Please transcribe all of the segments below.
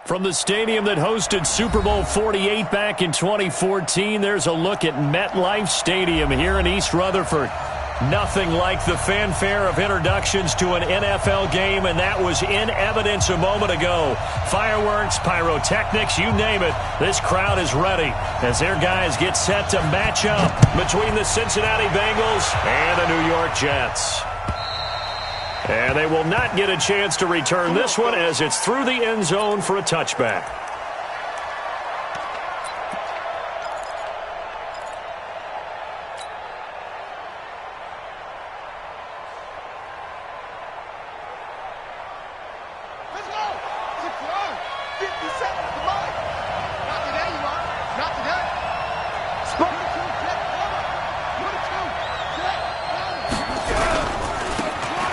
From the stadium that hosted Super Bowl 48 back in 2014, there's a look at MetLife Stadium here in East Rutherford. Nothing like the fanfare of introductions to an NFL game, and that was in evidence a moment ago. Fireworks, pyrotechnics, you name it. This crowd is ready as their guys get set to match up between the Cincinnati Bengals and the New York Jets. And they will not get a chance to return this one as it's through the end zone for a touchback. Let's go! 6-1. 50 seconds to mine. Not today, you are. Not today. Spot.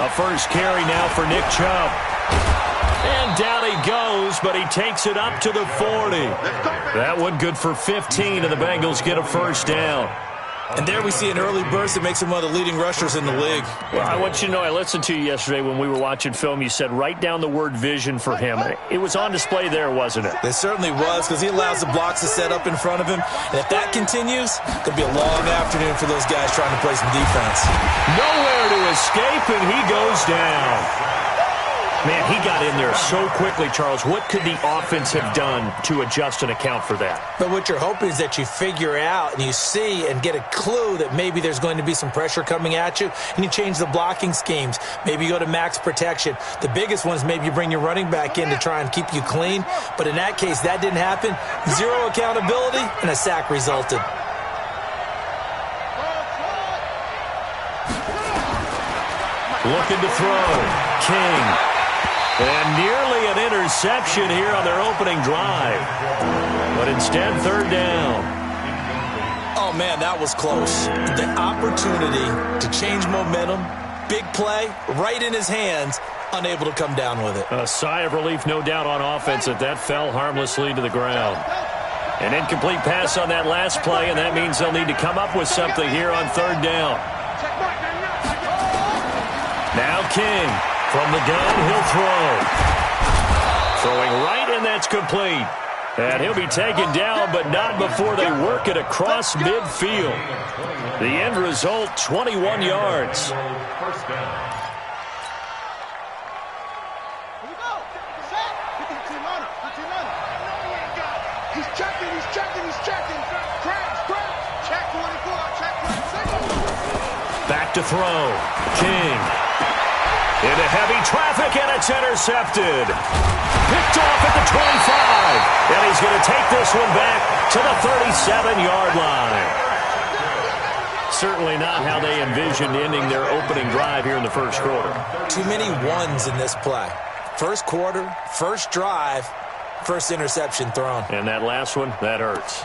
A first carry now for Nick Chubb. And down he goes, but he takes it up to the 40. That one good for 15, and the Bengals get a first down. And there we see an early burst that makes him one of the leading rushers in the league. Well, I want you to know, I listened to you yesterday when we were watching film. You said write down the word vision for him. It was on display there, wasn't it? It certainly was, because he allows the blocks to set up in front of him. And if that continues, it'll be a long afternoon for those guys trying to play some defense. Nowhere to escape, and he goes down. Man, he got in there so quickly, Charles. What could the offense have done to adjust and account for that? But what you're hoping is that you figure out and you see and get a clue that maybe there's going to be some pressure coming at you, and you change the blocking schemes. Maybe you go to max protection. The biggest one is maybe you bring your running back in to try and keep you clean. But in that case, that didn't happen. Zero accountability, and a sack resulted. Looking to throw. King. And nearly an interception here on their opening drive. But instead, third down. Oh, man, that was close. The opportunity to change momentum, big play, right in his hands, unable to come down with it. A sigh of relief, no doubt, on offense that fell harmlessly to the ground. An incomplete pass on that last play, and that means they'll need to come up with something here on third down. Now King. From the gun, he'll throw. Throwing right, and that's complete. And he'll be taken down, but not before they work it across midfield. The end result, 21 yards. Here we go. Set. He's checking. Crash. Check 24. Check 26. Back to throw. King. Into heavy traffic, and it's intercepted. Picked off at the 25. And he's going to take this one back to the 37-yard line. Certainly not how they envisioned ending their opening drive here in the first quarter. Too many ones in this play. First quarter, first drive, first interception thrown. And that last one, that hurts.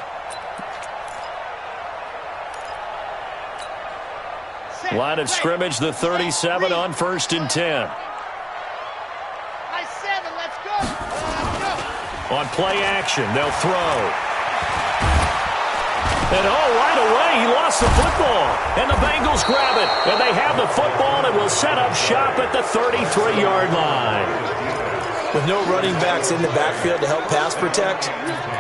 Line of scrimmage, the 37 on 1st and 10. Nice 7, let's go. On play action, they'll throw. And right away, he lost the football. And the Bengals grab it. And they have the football and will set up shop at the 33-yard line. With no running backs in the backfield to help pass protect,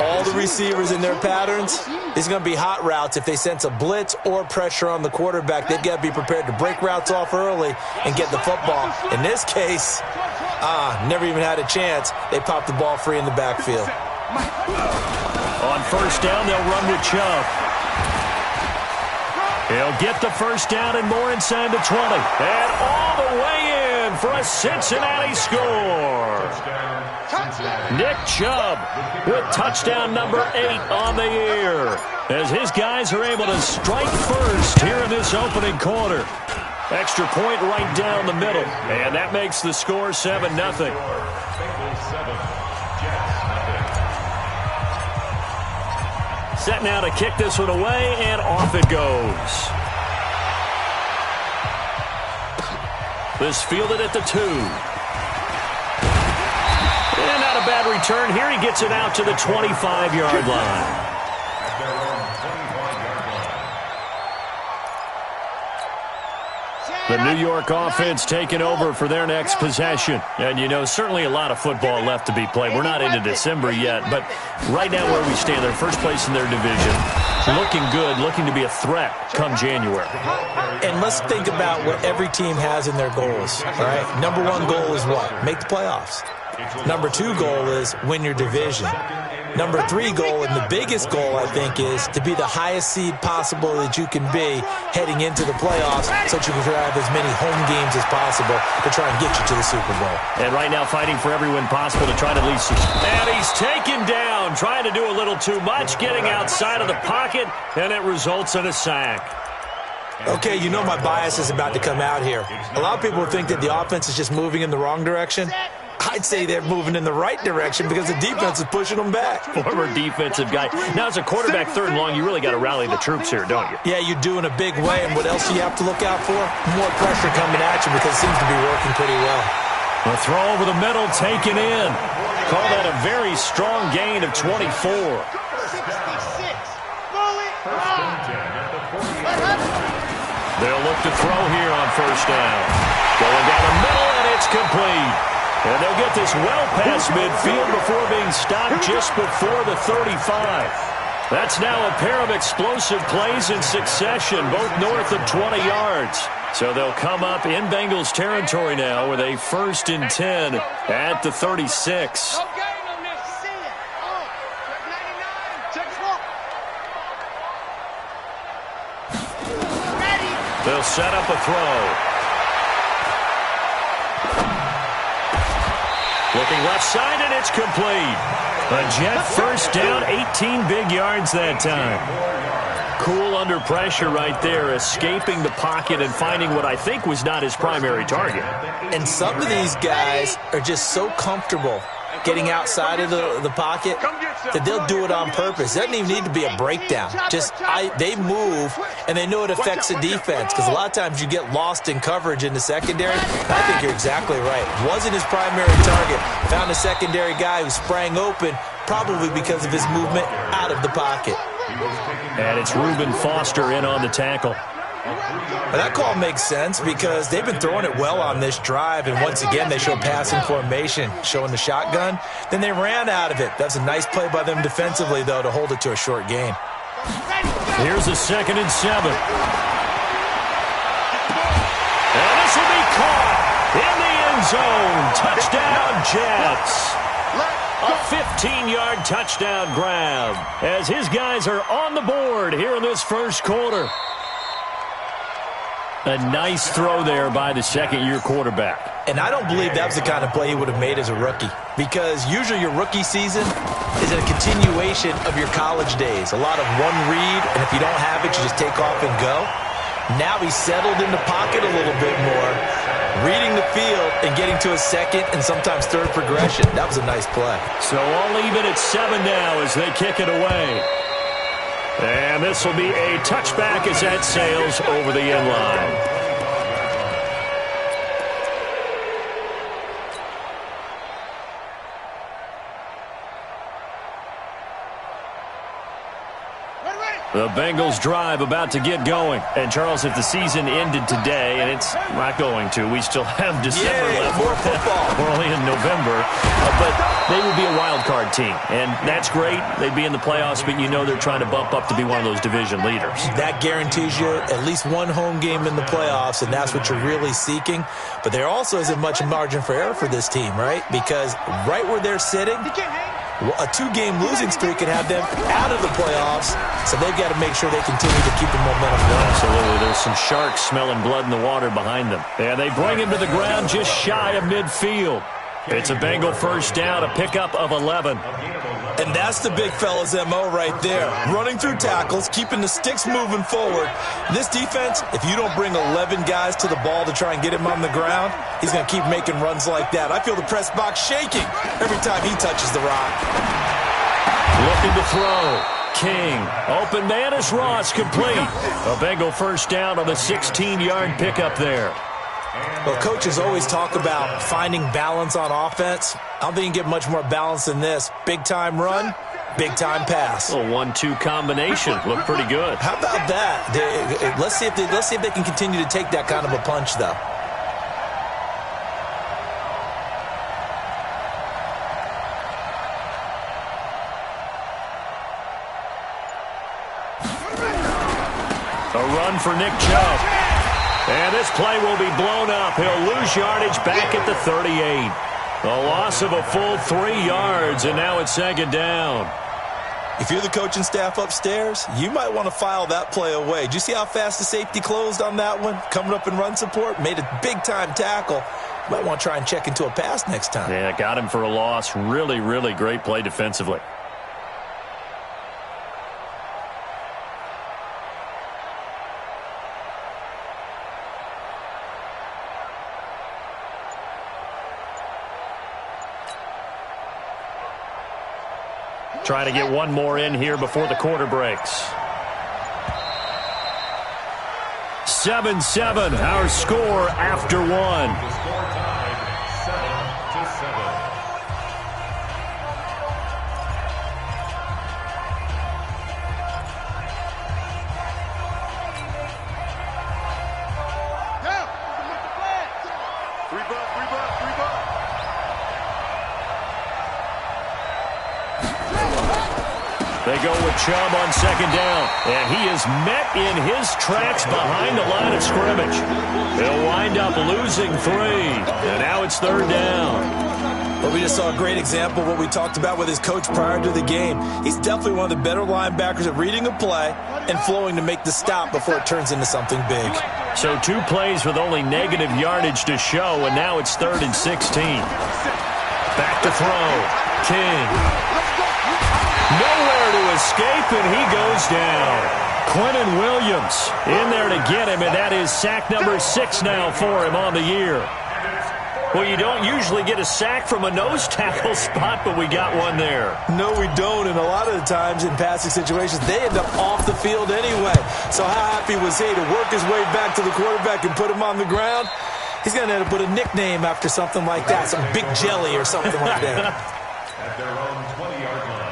all the receivers in their patterns, it's going to be hot routes. If they sense a blitz or pressure on the quarterback, they've got to be prepared to break routes off early and get the football. In this case, never even had a chance. They popped the ball free in the backfield. On first down, they'll run with Chubb. He'll get the first down and more inside the 20. And all the way in for a Cincinnati score. Nick Chubb with touchdown number 8 on the year, as his guys are able to strike first here in this opening quarter. Extra point right down the middle, and that makes the score 7-0. Set now to kick this one away, and off it goes. This fielded at the 2. And not a bad return here. He gets it out to the 25-yard line. The The New York offense taking over for their next possession. And, you know, certainly a lot of football left to be played. We're not into December yet, but right now where we stand, they're first place in their division. Looking good, looking to be a threat come January. And let's think about what every team has in their goals, all right? Number one goal is what? Make the playoffs. Number two goal is win your division. Number three goal, and the biggest goal, I think, is to be the highest seed possible that you can be heading into the playoffs so that you can have as many home games as possible to try and get you to the Super Bowl. And right now fighting for every win possible to try to at least... And he's taken down, trying to do a little too much, getting outside of the pocket, and it results in a sack. Okay, you know my bias is about to come out here. A lot of people think that the offense is just moving in the wrong direction. I'd say they're moving in the right direction because the defense is pushing them back. Former defensive guy. Now, as a quarterback, third and long, you really got to rally the troops here, don't you? Yeah, you do in a big way. And what else do you have to look out for? More pressure coming at you because it seems to be working pretty well. The throw over the middle taken in. Call that a very strong gain of 24. They'll look to throw here on first down. Going down the middle, and it's complete. And they'll get this well past midfield before being stopped just before the 35. That's now a pair of explosive plays in succession, both north of 20 yards. So they'll come up in Bengals territory now with a 1st and 10 at the 36. They'll set up a throw. Looking left side, and it's complete. A Jet first down, 18 big yards that time. Cool under pressure right there, escaping the pocket and finding what I think was not his primary target. And some of these guys are just so comfortable getting outside of the pocket that they'll do it on purpose. It doesn't even need to be a breakdown. They move, and they know it affects the defense because a lot of times you get lost in coverage in the secondary. I think you're exactly right. Wasn't his primary target. Found a secondary guy who sprang open, probably because of his movement out of the pocket. And it's Reuben Foster in on the tackle. Well, that call makes sense because they've been throwing it well on this drive, and once again they show passing formation, showing the shotgun. Then they ran out of it. That's a nice play by them defensively, though, to hold it to a short gain. Here's a 2nd and 7. And this will be caught in the end zone. Touchdown, Jets. A 15-yard touchdown grab as his guys are on the board here in this first quarter. A nice throw there by the second-year quarterback. And I don't believe that was the kind of play he would have made as a rookie because usually your rookie season is a continuation of your college days. A lot of one read, and if you don't have it, you just take off and go. Now he's settled in the pocket a little bit more, reading the field and getting to a second and sometimes third progression. That was a nice play. So all even at 7 now as they kick it away. And this will be a touchback as that sails over the end line. The Bengals drive about to get going. And, Charles, if the season ended today, and it's not going to, we still have December left. More football. We're only in November. But they would be a wild card team. And that's great. They'd be in the playoffs, but you know they're trying to bump up to be one of those division leaders. That guarantees you at least one home game in the playoffs, and that's what you're really seeking. But there also isn't much margin for error for this team, right? Because right where they're sitting, a 2-game losing streak could have them out of the playoffs, so they've got to make sure they continue to keep the momentum going. Absolutely. There's some sharks smelling blood in the water behind them. And they bring him to the ground just shy of midfield. It's a Bengal first down, a pickup of 11. And that's the big fella's MO right there. Running through tackles, keeping the sticks moving forward. This defense, if you don't bring 11 guys to the ball to try and get him on the ground, he's going to keep making runs like that. I feel the press box shaking every time he touches the rock. Looking to throw. King. Open man is Ross, complete. A Bengal first down on the 16-yard pickup there. Well, coaches always talk about finding balance on offense. I don't think you can get much more balance than this. Big-time run, Big-time pass. A 1-2 combination. Looked pretty good. How about that? Let's see if they can continue to take that kind of a punch, though. A run for Nick Chubb. And this play will be blown up. He'll lose yardage back at the 38. A loss of a full 3 yards, and now it's second down. If you're the coaching staff upstairs, you might want to file that play away. Did you see how fast the safety closed on that one? Coming up in run support, made a big-time tackle. You might want to try and check into a pass next time. Yeah, got him for a loss. Really, really great play defensively. Trying to get one more in here before the quarter breaks. 7-7, our score after one. They go with Chubb on second down, and he is met in his tracks behind the line of scrimmage. He'll wind up losing 3, and now it's third down. But we just saw a great example of what we talked about with his coach prior to the game. He's definitely one of the better linebackers at reading a play and flowing to make the stop before it turns into something big. So 2 plays with only negative yardage to show, and now it's 3rd and 16. Back to throw. King. Nowhere to escape, and he goes down. Quentin Williams in there to get him, and that is sack number 6 now for him on the year. Well, you don't usually get a sack from a nose tackle spot, but we got one there. No, we don't, and a lot of the times in passing situations, they end up off the field anyway. So how happy was he to work his way back to the quarterback and put him on the ground? He's going to end up with a nickname after something like that, some Big Jelly or something like that. At their own 20-yard line.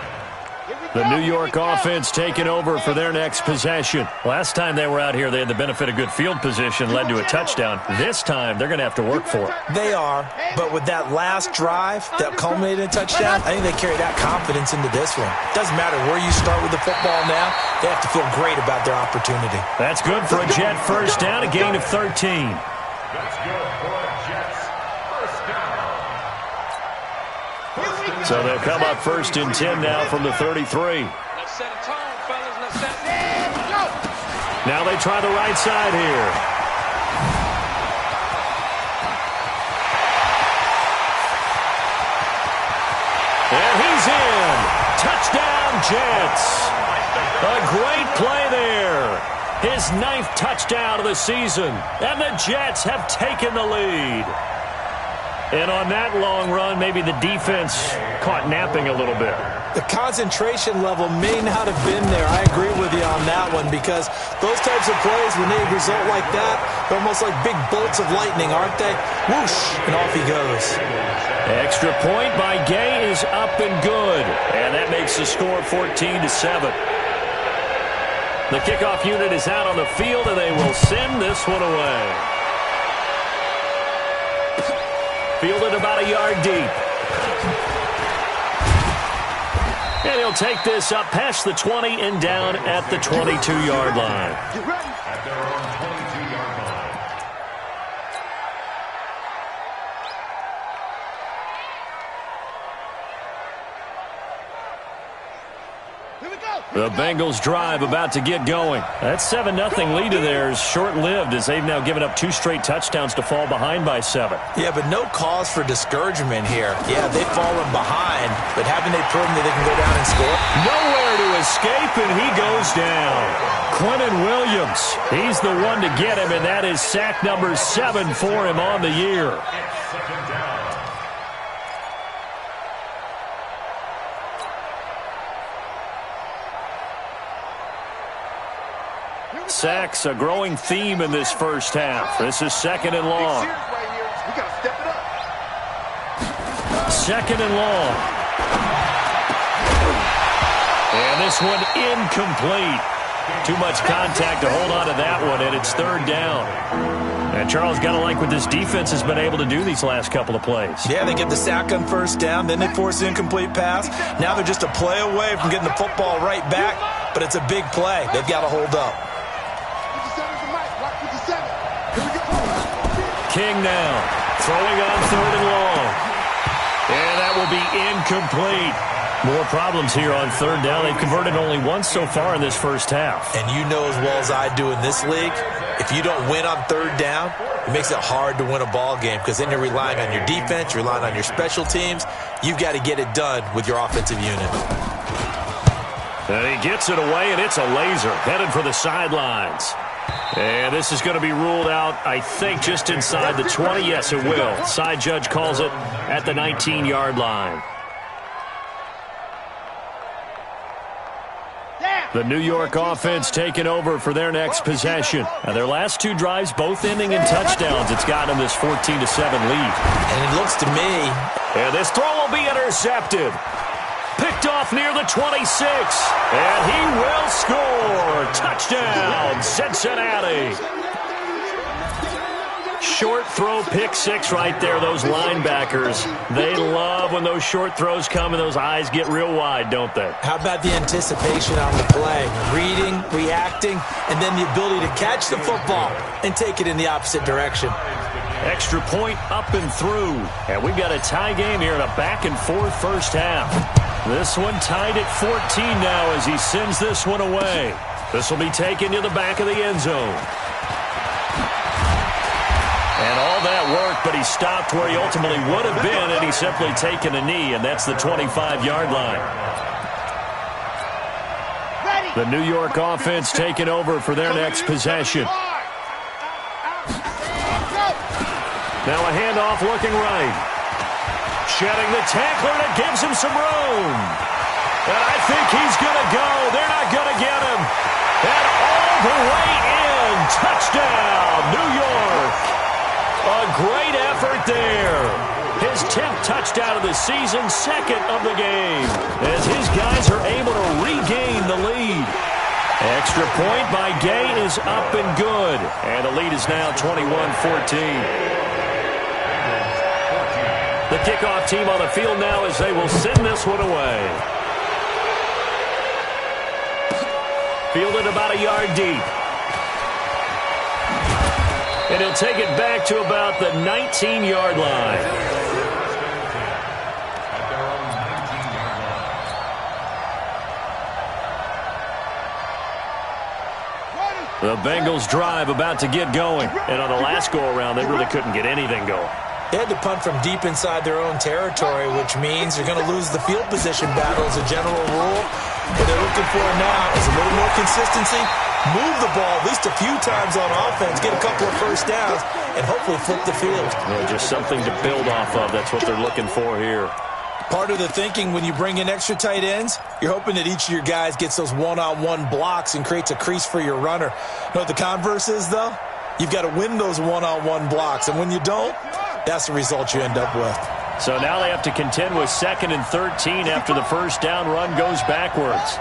The New York offense taking over for their next possession. Last time they were out here, they had the benefit of good field position, led to a touchdown. This time, they're going to have to work for it. They are, but with that last drive that culminated in a touchdown, I think they carry that confidence into this one. Doesn't matter where you start with the football now, they have to feel great about their opportunity. That's good for a Jet first down, a gain of 13. That's good for a Jets first down. So they'll come up 1st and 10 now from the 33. Let's set a tone, fellas. Let's set a Now they try the right side here. And he's in. Touchdown, Jets. A great play there. His 9th touchdown of the season. And the Jets have taken the lead. And on that long run, maybe the defense caught napping a little bit. The concentration level may not have been there. I agree with you on that one, because those types of plays, when they result like that, they're almost like big bolts of lightning, aren't they? Whoosh, and off he goes. Extra point by Gay is up and good. And that makes the score 14-7. The kickoff unit is out on the field, and they will send this one away. Fielded about a yard deep. And he'll take this up past the 20 and down at the 22-yard line. At their own 22-yard line. The Bengals drive about to get going. That 7-0 lead of theirs short-lived, as they've now given up 2 straight touchdowns to fall behind by 7. Yeah, but no cause for discouragement here. Yeah, they've fallen behind, but haven't they proven that they can go down and score? Nowhere to escape, and he goes down. Quentin Williams, he's the one to get him, and that is sack number 7 for him on the year. It's second down. Sacks, a growing theme in this first half. This is 2nd and long. We got to step it up. 2nd and long. And this one incomplete. Too much contact to hold on to that one, and it's third down. And Charles, got to like what this defense has been able to do these last couple of plays. Yeah, they get the sack on first down, then they force an incomplete pass. Now they're just a play away from getting the football right back, but it's a big play. They've got to hold up. King now, throwing on third and long. And that will be incomplete. More problems here on third down. They've converted only once so far in this first half. And you know as well as I do in this league, if you don't win on third down, it makes it hard to win a ball game because then you're relying on your defense, you're relying on your special teams. You've got to get it done with your offensive unit. And he gets it away, and it's a laser headed for the sidelines. And this is going to be ruled out, I think, just inside the 20. Yes, it will. Side judge calls it at the 19-yard line. The New York offense taking over for their next possession. Now, their last two drives, both ending in touchdowns. It's gotten them this 14-7 lead. And it looks to me... And this throw will be intercepted. Picked off near the 26. And he will score. Touchdown, Cincinnati. Short throw, pick six right there. Those linebackers, they love when those short throws come and those eyes get real wide, don't they? How about the anticipation on the play? Reading, reacting, and then the ability to catch the football and take it in the opposite direction. Extra point up and through. And we've got a tie game here in a back-and-forth first half. This one tied at 14 now as he sends this one away. This will be taken to the back of the end zone. And all that work, but he stopped where he ultimately would have been, and he's simply taken a knee, and that's the 25-yard line. The New York offense taking over for their next possession. Now a handoff looking right. Shedding the tackler, and it gives him some room. And I think he's going to go. They're not going to get him. And all the way in. Touchdown, New York. A great effort there. His 10th touchdown of the season, second of the game, as his guys are able to regain the lead. Extra point by Gay is up and good. And the lead is now 21-14. The kickoff team on the field now as they will send this one away. Fielded about a yard deep. And he'll take it back to about the 19-yard line. The Bengals drive about to get going. And on the last go-around, they really couldn't get anything going. They had to punt from deep inside their own territory, which means they're going to lose the field position battle as a general rule. What they're looking for now is a little more consistency, move the ball at least a few times on offense, get a couple of first downs, and hopefully flip the field. Yeah, just something to build off of. That's what they're looking for here. Part of the thinking when you bring in extra tight ends, you're hoping that each of your guys gets those one-on-one blocks and creates a crease for your runner. You know what the converse is, though? You've got to win those one-on-one blocks, and when you don't, that's the result you end up with. So now they have to contend with 2nd and 13 after the first down run goes backwards.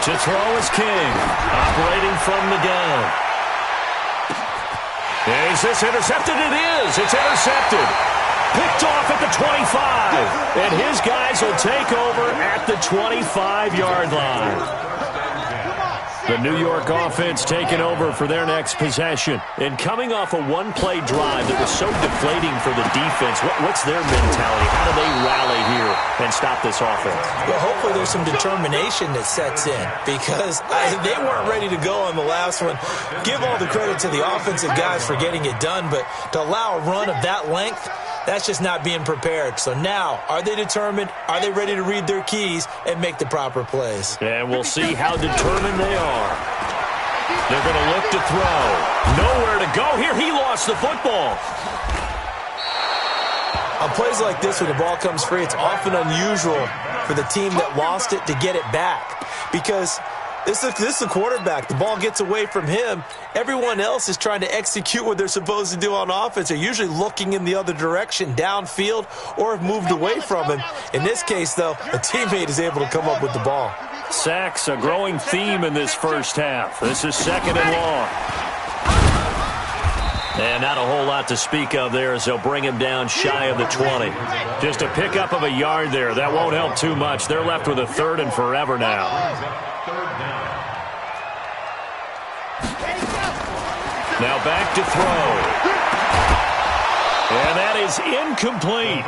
To throw is King, operating from the gun. Is this intercepted? It is. It's intercepted. Picked off at the 25. And his guys will take over at the 25-yard line. The New York offense taking over for their next possession. And coming off a one-play drive that was so deflating for the defense, what's their mentality? How do they rally here and stop this offense? Well, hopefully there's some determination that sets in because they weren't ready to go on the last one. Give all the credit to the offensive guys for getting it done, but to allow a run of that length, that's just not being prepared. So now, are they determined? Are they ready to read their keys and make the proper plays? And we'll see how determined they are. They're going to look to throw. Nowhere to go here. He lost the football. On plays like this, when the ball comes free, it's often unusual for the team that lost it to get it back because This is the quarterback. The ball gets away from him. Everyone else is trying to execute what they're supposed to do on offense. They're usually looking in the other direction, downfield, or have moved away from him. In this case, though, a teammate is able to come up with the ball. Sacks, a growing theme in this first half. This is 2nd and long. And not a whole lot to speak of there as they'll bring him down shy of the 20. Just a pickup of a yard there. That won't help too much. They're left with a 3rd and forever now. Now back to throw. And that is incomplete.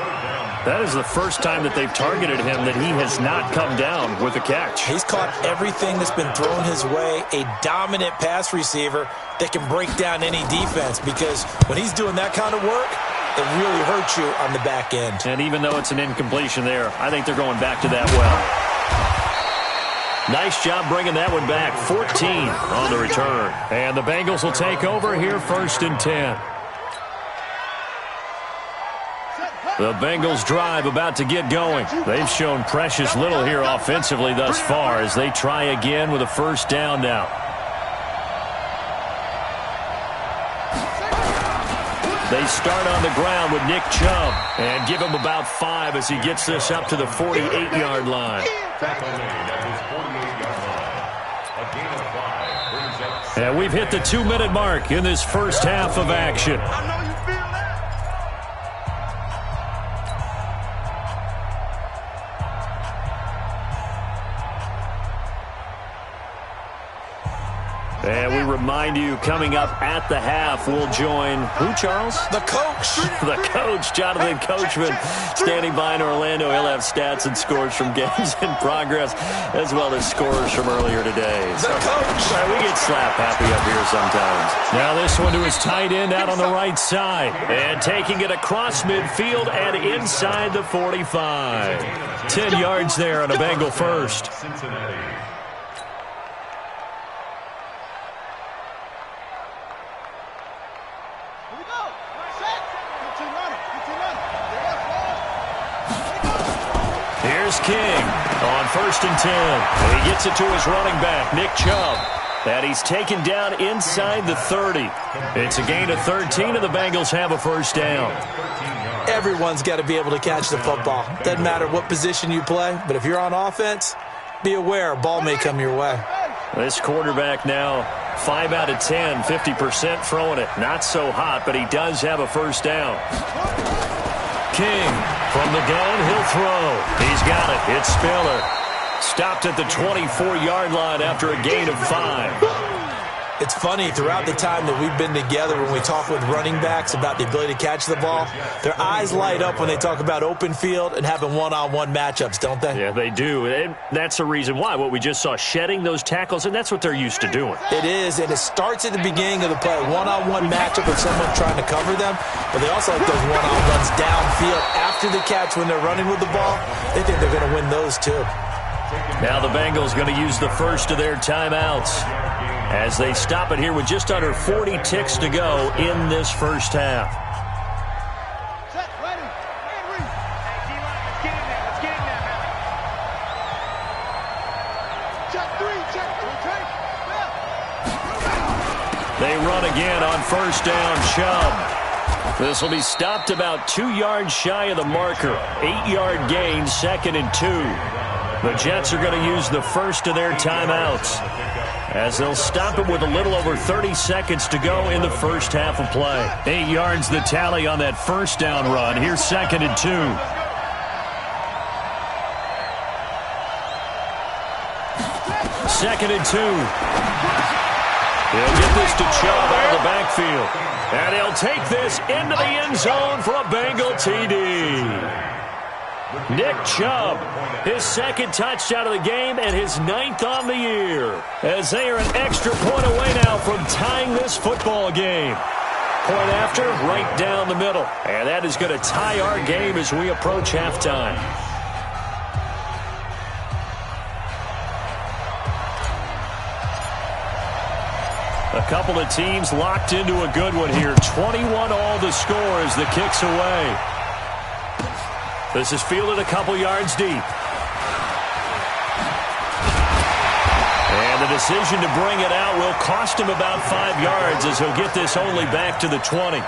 That is the first time that they've targeted him that he has not come down with a catch. He's caught everything that's been thrown his way, a dominant pass receiver that can break down any defense, because when he's doing that kind of work, it really hurts you on the back end. And even though it's an incompletion there, I think they're going back to that well. Nice job bringing that one back. 14 on the return. And the Bengals will take over here 1st and 10. The Bengals drive about to get going. They've shown precious little here offensively thus far as they try again with a 1st down now. They start on the ground with Nick Chubb and give him about 5 as he gets this up to the 48-yard line. And we've hit the 2-minute mark in this first half of action. And we remind you, coming up at the half, we'll join who, Charles? The coach. The coach, Jonathan Coachman, standing by in Orlando. He'll have stats and scores from games in progress, as well as scores from earlier today. The coach. We get slap happy up here sometimes. Now this one to his tight end out on the right side. And taking it across midfield and inside the 45. 10 yards there on a Bengal 1st. Here's King on 1st and 10. And he gets it to his running back, Nick Chubb. And he's taken down inside the 30. It's a gain of 13, and the Bengals have a 1st down. Everyone's got to be able to catch the football. Doesn't matter what position you play, but if you're on offense, be aware a ball may come your way. This quarterback now 5 out of 10, 50% throwing it. Not so hot, but he does have a 1st down. King from the gun, he'll throw. He's got it. It's Spiller. Stopped at the 24-yard line after a gain of 5. It's funny, throughout the time that we've been together, when we talk with running backs about the ability to catch the ball, their eyes light up when they talk about open field and having one-on-one matchups, don't they? Yeah, they do. And that's the reason why. What we just saw, shedding those tackles, and that's what they're used to doing. It is, and it starts at the beginning of the play. One-on-one matchup with someone trying to cover them, but they also like those one-on-ones downfield after the catch when they're running with the ball. They think they're going to win those too. Now the Bengals going to use the first of their timeouts as they stop it here with just under 40 ticks to go in this first half. Set, ready, and read. Let's get in there. Check 3, check 3, They run again on 1st down, Chubb. This will be stopped about 2 yards shy of the marker. 8-yard gain, 2nd and 2. The Jets are going to use the first of their timeouts as they'll stop it with a little over 30 seconds to go in the first half of play. 8 yards the tally on that 1st down run. Here's 2nd and 2. 2nd and 2. He'll get this to Chubb out of the backfield. And he'll take this into the end zone for a Bengal TD. Nick Chubb, his 2nd touchdown of the game and his 9th on the year, as they are an extra point away now from tying this football game. Point after, right down the middle. And that is going to tie our game as we approach halftime. A couple of teams locked into a good one here. 21 all the score as the kick's away. This is fielded a couple yards deep. And And the decision to bring it out will cost him about 5 yards as he'll get this only back to the 20.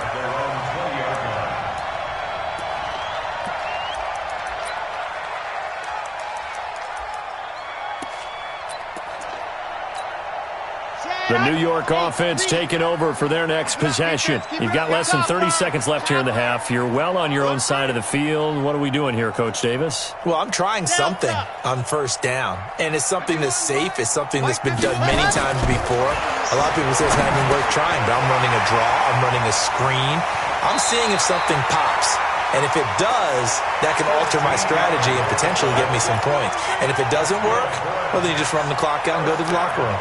The New York offense taking over for their next possession. You've got less than 30 seconds left here in the half. You're well on your own side of the field. What are we doing here, Coach Davis? Well, I'm trying something on first down, and it's something that's safe. It's something that's been done many times before. A lot of people say it's not even worth trying, but I'm running a draw. I'm running a screen. I'm seeing if something pops. And if it does, that can alter my strategy and potentially get me some points. And if it doesn't work, well, then you just run the clock out and go to the locker room.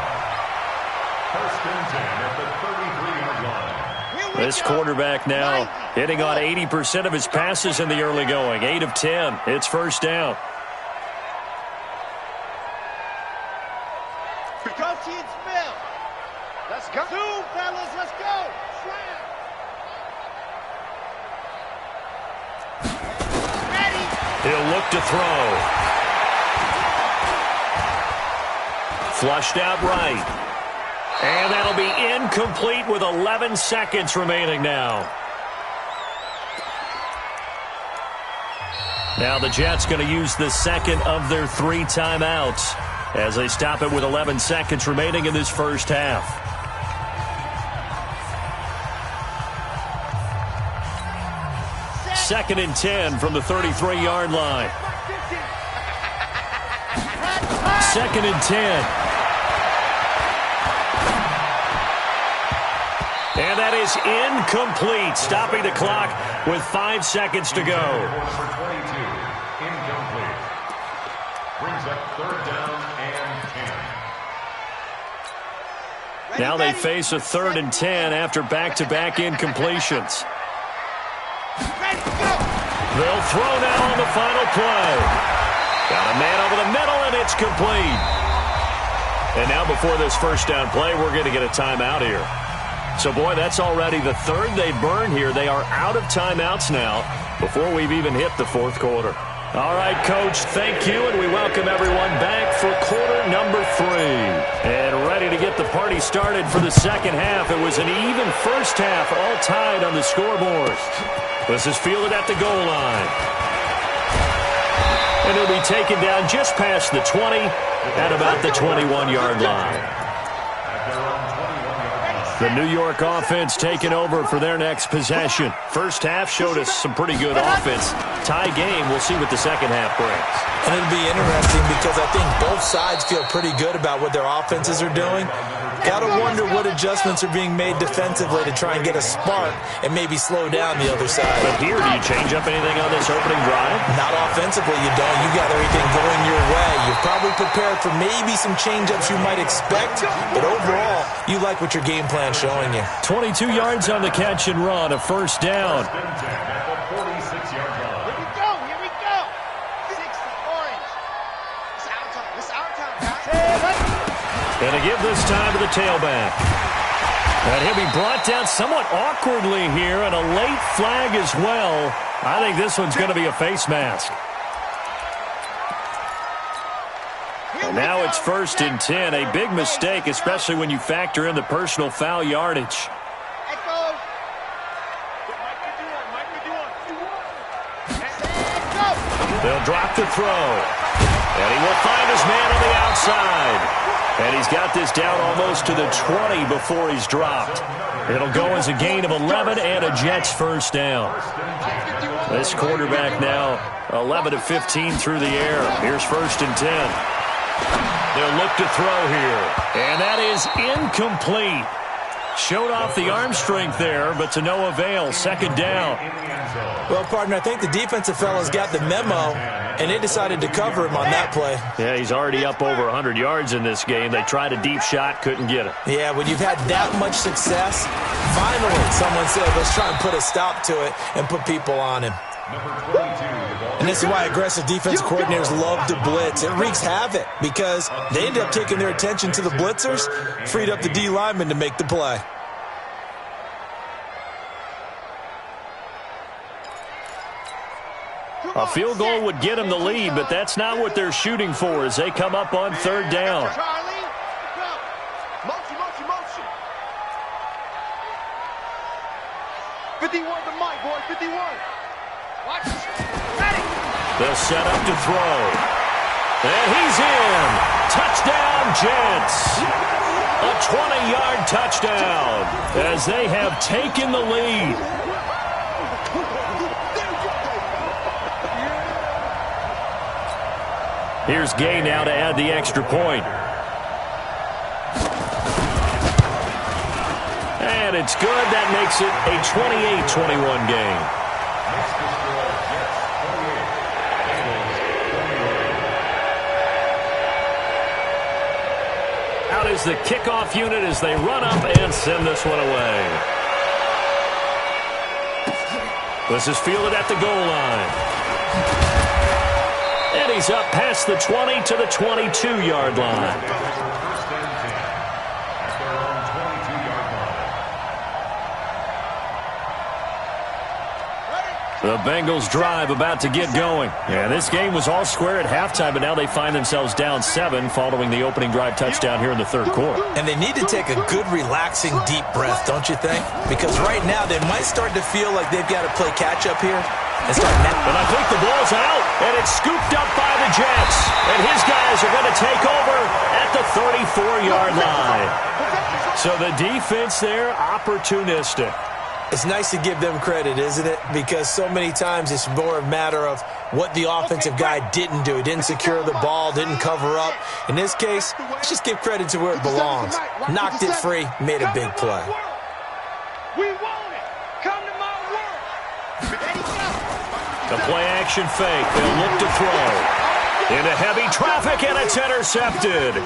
First and 10 at the 33-yard line. This quarterback now hitting on 80% of his passes in the early going. 8 of 10. It's first down. Go, Chiefs, Bill. Let's go. Zoom, fellas, let's go. Ready. He'll look to throw. Flushed out right. And that'll be incomplete with 11 seconds remaining now. Now the Jets going to use the second of their 3 timeouts as they stop it with 11 seconds remaining in this first half. Second and 10 from the 33-yard line. Second and 10. And that is incomplete, stopping the clock with 5 seconds to go. Number 22, incomplete. Brings up third down and 10. Now they face a 3rd and 10 after back-to-back incompletions. They'll throw now on the final play. Got a man over the middle, and it's complete. And now before this first down play, we're going to get a timeout here. So, boy, that's already the 3rd they've burned here. They are out of timeouts now before we've even hit the 4th quarter. All right, Coach, thank you, and we welcome everyone back for quarter number 3. And ready to get the party started for the second half. It was an even first half, all tied on the scoreboard. This is fielded at the goal line. And it'll be taken down just past the 20 at about the 21-yard line. The New York offense taking over for their next possession. First half showed us some pretty good offense. Tie game, we'll see what the second half brings. And it'll be interesting because I think both sides feel pretty good about what their offenses are doing. Got to wonder what adjustments are being made defensively to try and get a spark and maybe slow down the other side. But here, do you change up anything on this opening drive? Not offensively, you don't. You got everything going your way. You're probably prepared for maybe some change-ups you might expect, but overall, you like what your game plan's showing you. 22 yards on the catch and run, a first down. First and 10 at the 46-yard line. Here we go, here we go. 60 orange. It's our time, guys. And to give this time to the tailback. And he'll be brought down somewhat awkwardly here, and a late flag as well. I think this one's going to be a face mask. And now it's first and 10. A big mistake, especially when you factor in the personal foul yardage. They'll drop the throw. And he will find his man on the outside. And he's got this down almost to the 20 before he's dropped. It'll go as a gain of 11 and a Jets first down. This quarterback now 11 of 15 through the air. Here's first and 10. They'll look to throw here. And that is incomplete. Showed off the arm strength there, but to no avail. Second down. Well, partner, I think the defensive fellas got the memo, and they decided to cover him on that play. Yeah, he's already up over 100 yards in this game. They tried a deep shot, couldn't get it. Yeah, when you've had that much success, finally someone said, let's try and put a stop to it and put people on him. And this is why aggressive defensive coordinators love to blitz. It wreaks havoc because they ended up taking their attention to the blitzers, freed up the D lineman to make the play. A field goal would get them the lead, but that's not what they're shooting for as they come up on third down. 51 to Mike, boy, 51. Watch this. Ready. They'll set up to throw. And he's in. Touchdown, Jets. A 20-yard touchdown as they have taken the lead. Here's Gay now to add the extra point. And it's good. That makes it a 28-21 game. Out is the kickoff unit as they run up and send this one away. This is fielded at the goal line. And he's up past the 20 to the 22-yard line. The Bengals drive about to get going. Yeah, this game was all square at halftime, but now they find themselves down 7 following the opening drive touchdown here in the third quarter. And they need to take a good, relaxing, deep breath, don't you think? Because right now they might start to feel like they've got to play catch-up here. And I think the ball's out, and it's scooped up by the Jets. And his guys are going to take over at the 34-yard line. So the defense there, opportunistic. It's nice to give them credit, isn't it? Because so many times it's more a matter of what the offensive guy didn't do. He didn't secure the ball, didn't cover up. In this case, let's just give credit to where it belongs. Knocked it free, made a big play. We want it. Come to my world. The play-action fake. They'll look to throw. Into heavy traffic, and it's intercepted.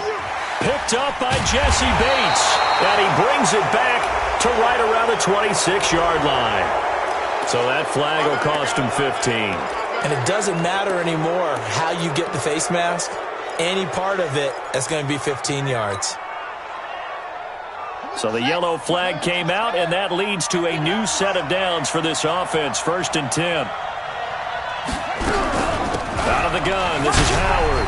Picked up by Jesse Bates. And he brings it back to right around the 26-yard line. So that flag will cost him 15. And it doesn't matter anymore how you get the face mask. Any part of it is going to be 15 yards. So the yellow flag came out, and that leads to a new set of downs for this offense. 1st and 10. Out of the gun, this is Howard.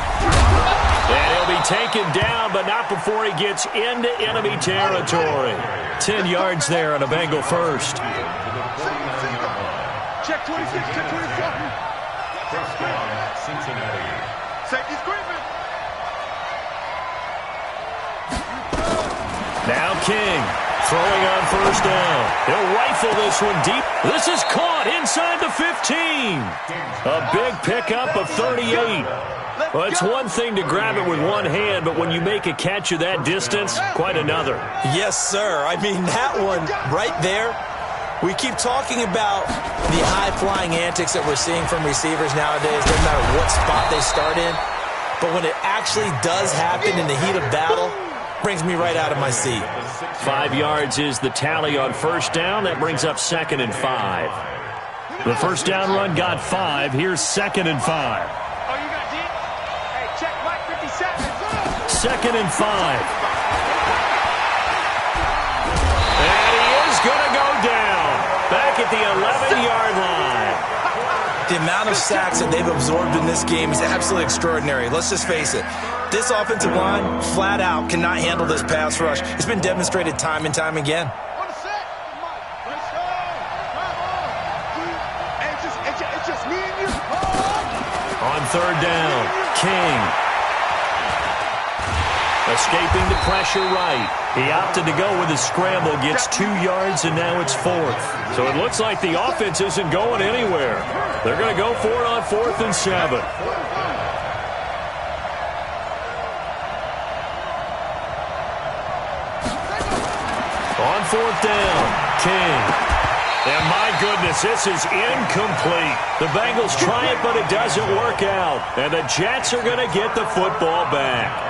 And he'll be taken down, but not before he gets into enemy territory. 10 yards there on a Bengal first. Check 26, check 27. First down, Cincinnati. Safety's creeping. Now King throwing on 1st down. He'll rifle this one deep. This is caught inside the 15. A big pickup of 38. Well, it's one thing to grab it with one hand, but when you make a catch of that distance, quite another. Yes, sir. I mean, that one right there, we keep talking about the high-flying antics that we're seeing from receivers nowadays, no matter what spot they start in. But when it actually does happen in the heat of battle, brings me right out of my seat. 5 yards is the tally on 1st down. That brings up 2nd and 5. The 1st down run got 5. Here's 2nd and 5. 2nd and 5. And he is going to go down. Back at the 11-yard line. The amount of sacks that they've absorbed in this game is absolutely extraordinary. Let's just face it. This offensive line, flat out, cannot handle this pass rush. It's been demonstrated time and time again. On 3rd down, King. Escaping the pressure right. He opted to go with a scramble, gets 2 yards, and now it's 4th. So it looks like the offense isn't going anywhere. They're going to go for it on 4th and 7. On 4th down, King. And my goodness, this is incomplete. The Bengals try it, but it doesn't work out. And the Jets are going to get the football back.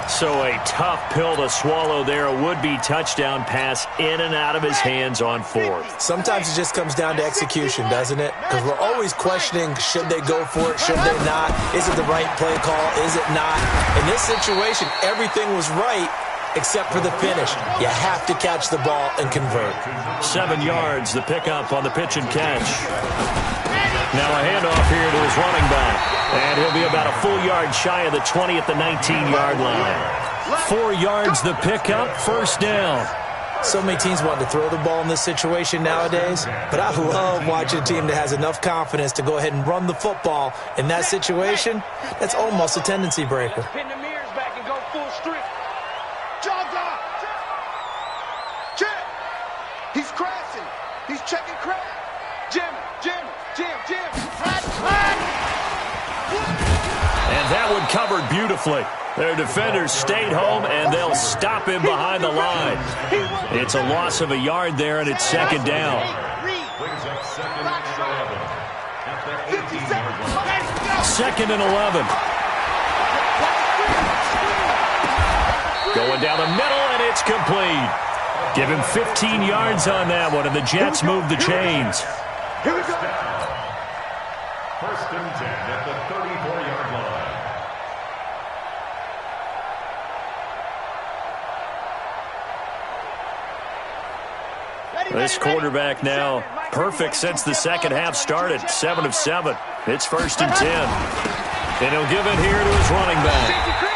So a tough pill to swallow there. A would-be touchdown pass in and out of his hands on 4th. Sometimes it just comes down to execution, doesn't it? Because we're always questioning, should they go for it, should they not? Is it the right play call, is it not? In this situation, everything was right except for the finish. You have to catch the ball and convert. 7 yards, the pickup on the pitch and catch. Now a handoff here to his running back. And he'll be about a full yard shy of the 20 at the 19-yard line. 4 yards the pickup, 1st down. So many teams want to throw the ball in this situation nowadays, but I love watching a team that has enough confidence to go ahead and run the football. In that situation, that's almost a tendency breaker. Pin the mirrors back and go full strength. Jog up. Check. He's crashing. He's checking crash. Jim. And that one covered beautifully. Their defenders stayed home, and they'll stop him behind the line. It's a loss of a yard there, and it's second down. Brings up second and 11 at the 18-yard line. Second and 11. Going down the middle, and it's complete. Give him 15 yards on that one, and the Jets move the chains. Here we go. First and 10 at the 34-yard line. This quarterback now perfect since the second half started. 7 of 7. It's first and 10. And he'll give it here to his running back.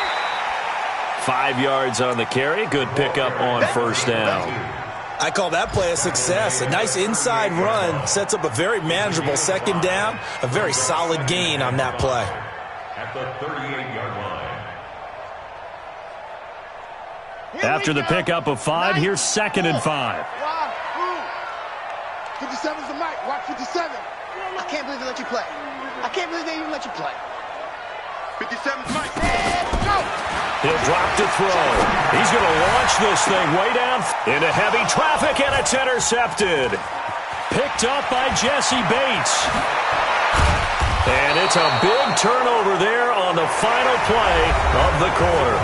5 yards on the carry. Good pickup on first down. I call that play a success. A nice inside run sets up a very manageable second down. A very solid gain on that play. At the 38-yard line. After the pickup of 5, here's second and 5. 57's the mic. Watch 57. I can't believe they let you play. I can't believe they even let you play. 57's the mic. Go! He'll drop to throw. He's going to launch this thing way down into heavy traffic, and it's intercepted. Picked up by Jesse Bates. And it's a big turnover there on the final play of the quarter.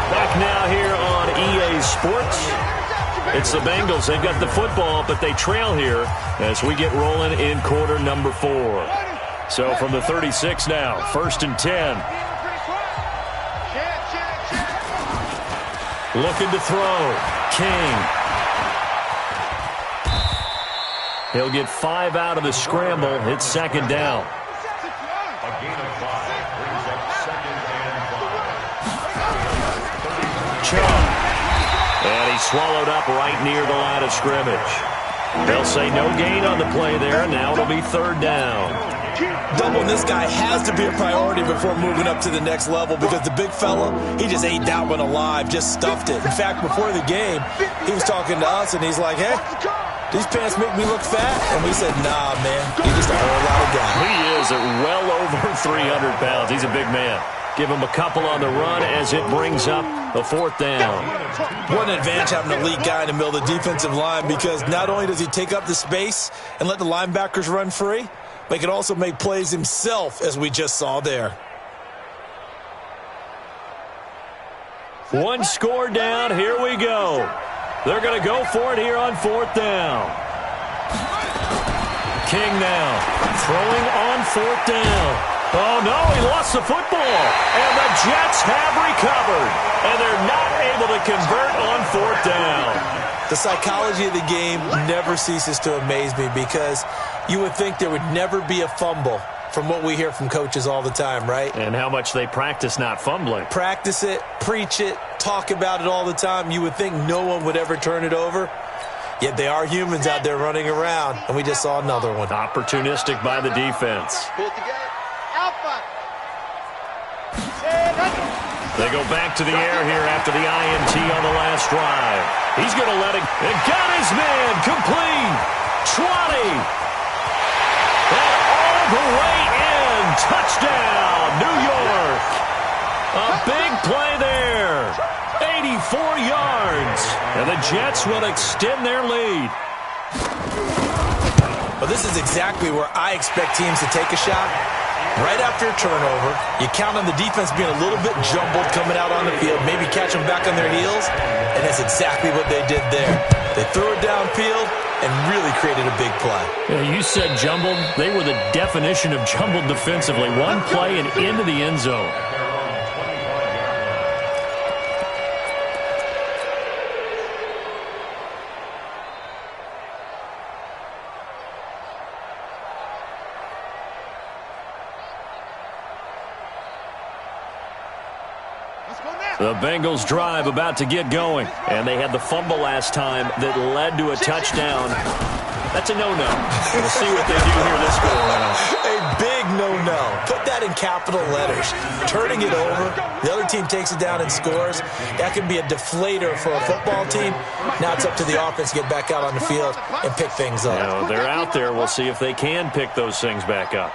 Back now here on EA Sports. It's the Bengals. They've got the football, but they trail here as we get rolling in quarter number 4. So from the 36 now, first and 10. Looking to throw. King. He'll get 5 out of the scramble. It's second down. A gain of 5 brings up second and 5. Chubb. And he's swallowed up right near the line of scrimmage. They'll say no gain on the play there. Now it'll be third down. Doubling this guy has to be a priority before moving up to the next level because the big fella, he just ate that one alive, just stuffed it. In fact, before the game, he was talking to us, and he's like, hey, these pants make me look fat? And we said, nah, man, you're just a whole lot of guy. He is at well over 300 pounds. He's a big man. Give him a couple on the run as it brings up the fourth down. What an advantage having an elite guy in the middle of the defensive line because not only does he take up the space and let the linebackers run free, but he can also make plays himself, as we just saw there. One score down. Here we go. They're going to go for it here on fourth down. King now throwing on fourth down. Oh, no, he lost the football. And the Jets have recovered. And they're not able to convert on fourth down. The psychology of the game never ceases to amaze me because you would think there would never be a fumble from what we hear from coaches all the time, right? And how much they practice not fumbling. Practice it, preach it, talk about it all the time. You would think no one would ever turn it over. Yet they are humans out there running around, and we just saw another one. Opportunistic by the defense. Pull it together. Alpha. They go back to the air here after the INT on the last drive. He's going to let it. And got his man complete. 20. And all the way in. Touchdown, New York. A big play there. 84 yards. And the Jets will extend their lead. Well, this is exactly where I expect teams to take a shot. Right after a turnover, you count on the defense being a little bit jumbled coming out on the field, maybe catch them back on their heels, and that's exactly what they did there. They threw it downfield and really created a big play. Yeah, you said jumbled. They were the definition of jumbled defensively. One play and into the end zone. Let's go now. The Bengals drive about to get going. And they had the fumble last time that led to a touchdown. That's a no-no. We'll see what they do here this go around. A big no-no. Put that in capital letters. Turning it over, the other team takes it down and scores. That can be a deflator for a football team. Now it's up to the offense to get back out on the field and pick things up. Now, they're out there. We'll see if they can pick those things back up.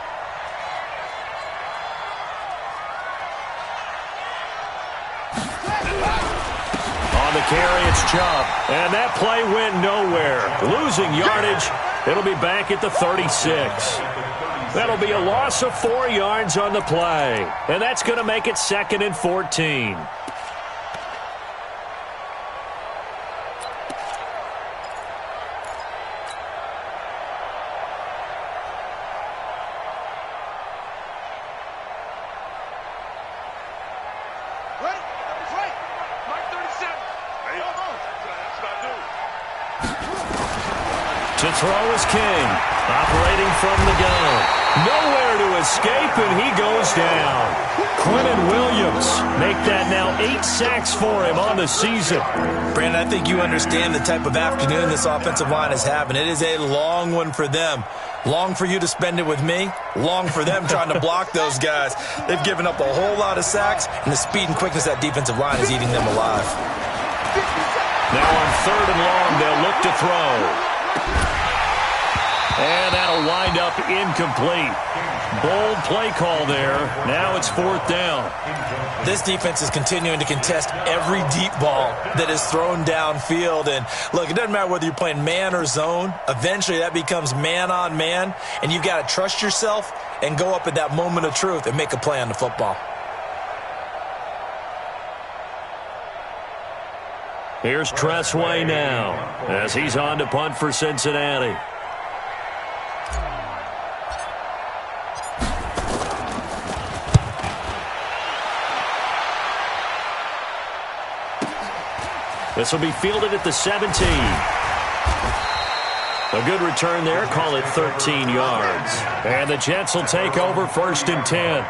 On the carry, it's Chubb. And that play went nowhere. Losing yardage. It'll be back at the 36. That'll be a loss of 4 yards on the play. And that's going to make it 2nd and 14. To throw is King, operating from the gun. Nowhere to escape, and he goes down. Quentin Williams make that now 8 sacks for him on the season. Brandon, I think you understand the type of afternoon this offensive line is having. It is a long one for them. Long for you to spend it with me. Long for them trying to block those guys. They've given up a whole lot of sacks, and the speed and quickness of that defensive line is eating them alive. Now on 3rd and long, they'll look to throw. And that'll wind up incomplete. Bold play call there. Now it's 4th down. This defense is continuing to contest every deep ball that is thrown downfield. And look, it doesn't matter whether you're playing man or zone. Eventually that becomes man on man. And you've got to trust yourself and go up at that moment of truth and make a play on the football. Here's Tressway now as he's on to punt for Cincinnati. This will be fielded at the 17. A good return there. Call it 13 yards. And the Jets will take over 1st and 10.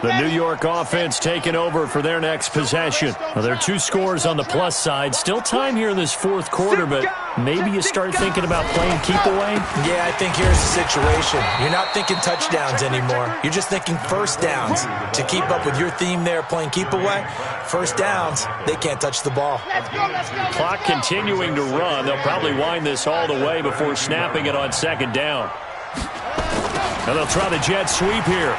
The New York offense taking over for their next possession. Well, there are 2 scores on the plus side. Still time here in this 4th quarter, but maybe you start thinking about playing keep away? Yeah, I think here's the situation. You're not thinking touchdowns anymore. You're just thinking first downs. To keep up with your theme there, playing keep away, first downs, they can't touch the ball. Clock continuing to run. They'll probably wind this all the way before snapping it on 2nd down. And they'll try the jet sweep here.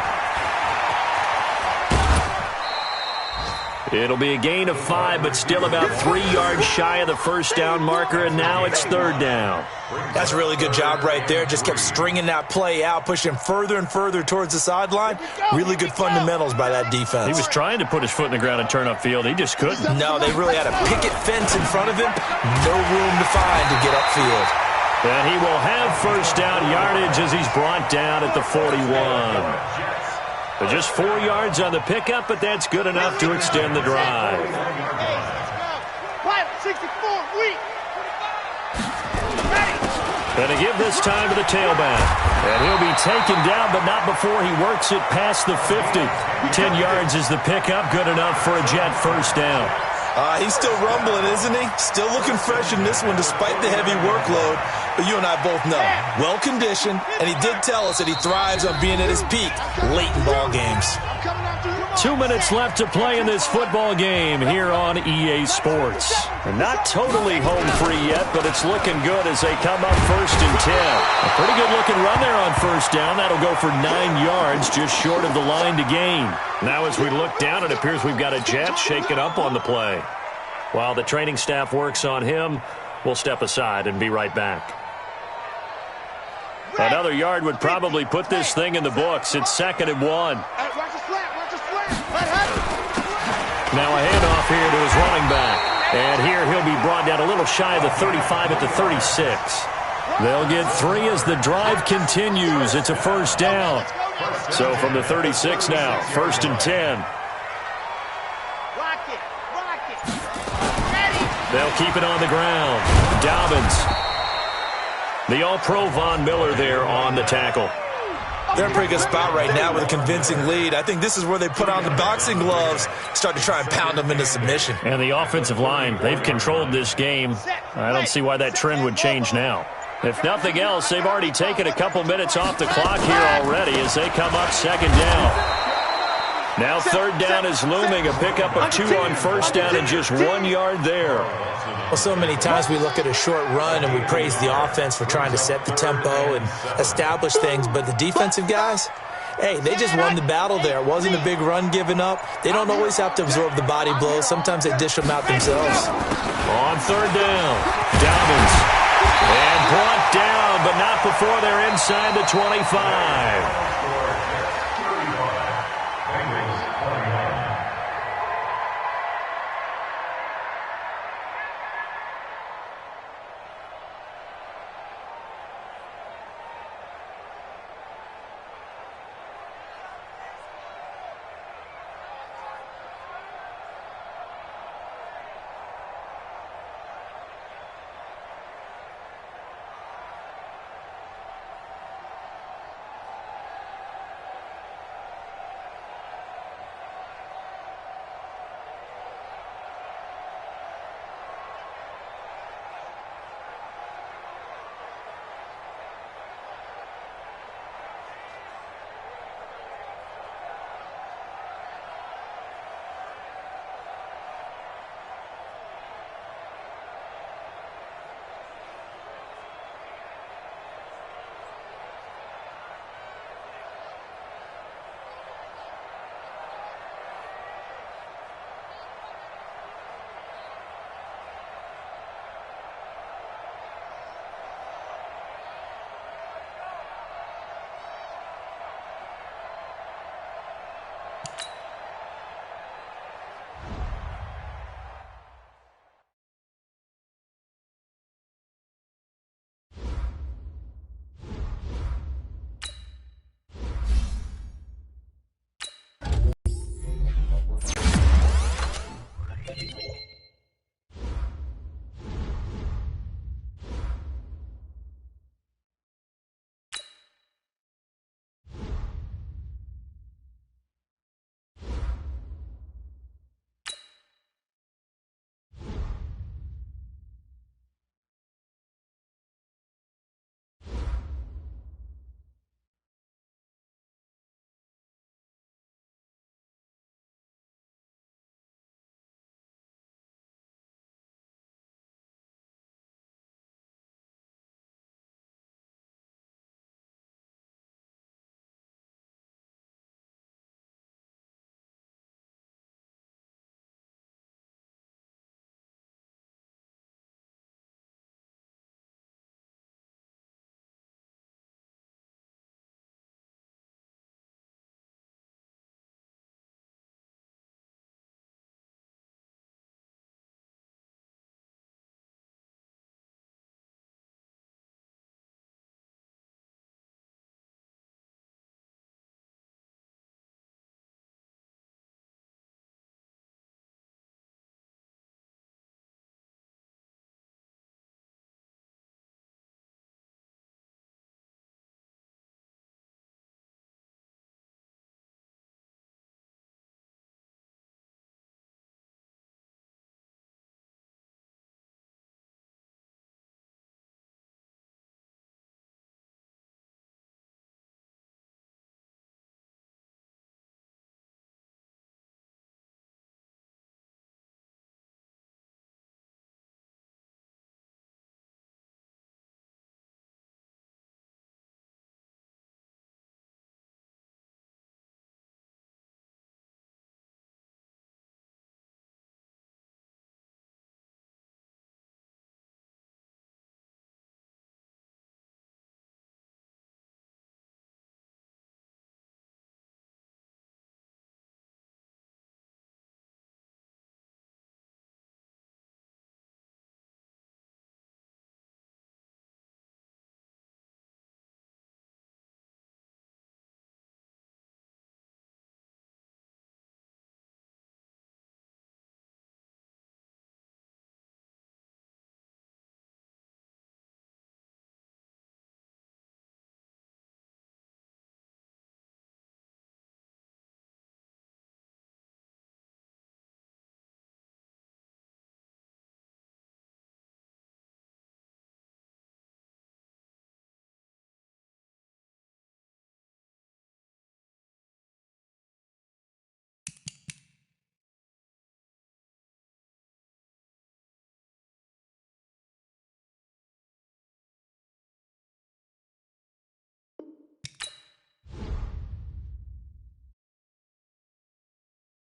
It'll be a gain of 5, but still about 3 yards shy of the first down marker, and now it's 3rd down. That's a really good job right there. Just kept stringing that play out, pushing further and further towards the sideline. Really good fundamentals by that defense. He was trying to put his foot in the ground and turn upfield. He just couldn't. No, they really had a picket fence in front of him. No room to find to get upfield. And he will have first down yardage as he's brought down at the 41. But just 4 yards on the pickup, but that's good enough to extend the drive. Going to give this time to the tailback. And he'll be taken down, but not before he works it past the 50. 10 yards is the pickup, good enough for a Jet first down. He's still rumbling, isn't he? Still looking fresh in this one despite the heavy workload. But you and I both know, well-conditioned, and he did tell us that he thrives on being at his peak late in ball games. 2 minutes left to play in this football game here on EA Sports. And not totally home free yet, but it's looking good as they come up 1st and 10. A pretty good-looking run there on first down. That'll go for 9 yards, just short of the line to gain. Now as we look down, it appears we've got a Jet shaking up on the play. While the training staff works on him, we'll step aside and be right back. Another yard would probably put this thing in the books. It's 2nd and 1. Now a handoff here to his running back. And here he'll be brought down a little shy of the 35 at the 36. They'll get 3 as the drive continues. It's a first down. So from the 36 now, 1st and 10. They'll keep it on the ground. Dobbins. The All-Pro Von Miller there on the tackle. They're in a pretty good spot right now with a convincing lead. I think this is where they put on the boxing gloves, start to try and pound them into submission. And the offensive line, they've controlled this game. I don't see why that trend would change now. If nothing else, they've already taken a couple minutes off the clock here already as they come up second down. Now third down is looming, a pickup of 2 on first down and just 1 yard there. Well, so many times we look at a short run and we praise the offense for trying to set the tempo and establish things, but the defensive guys, hey, they just won the battle there. It wasn't a big run given up. They don't always have to absorb the body blows. Sometimes they dish them out themselves. On third down, Dobbins. And brought down, but not before they're inside the 25.